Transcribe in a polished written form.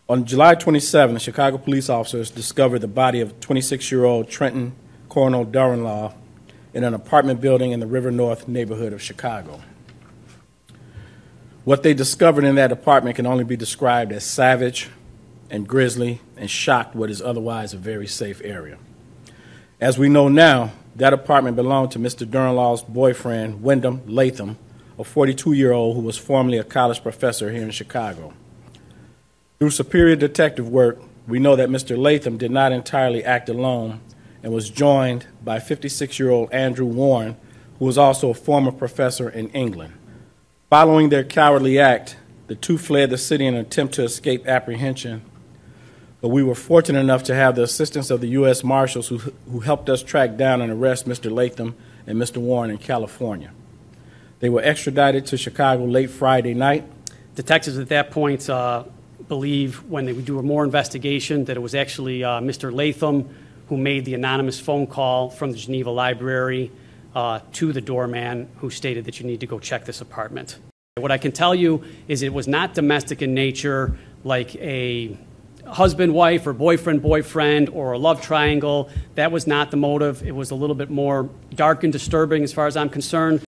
On July 27, the Chicago police officers discovered the body of 26-year-old Trenton Coronel Duranlaw in an apartment building in the River North neighborhood of Chicago. What they discovered in that apartment can only be described as savage and grisly and shocked what is otherwise a very safe area. As we know now, that apartment belonged to Mr. Duranlaw's boyfriend, Wyndham Latham, a 42-year-old who was formerly a college professor here in Chicago. Through superior detective work, we know that Mr. Latham did not entirely act alone and was joined by 56-year-old Andrew Warren, who was also a former professor in England. Following their cowardly act, the two fled the city in an attempt to escape apprehension, but we were fortunate enough to have the assistance of the U.S. Marshals who helped us track down and arrest Mr. Latham and Mr. Warren in California. They were extradited to Chicago late Friday night. Detectives at that point believe, when they would do more investigation, that it was actually Mr. Latham who made the anonymous phone call from the Geneva Library to the doorman who stated that you need to go check this apartment. What I can tell you is it was not domestic in nature, like a husband-wife or boyfriend-boyfriend or a love triangle. That was not the motive. It was a little bit more dark and disturbing as far as I'm concerned.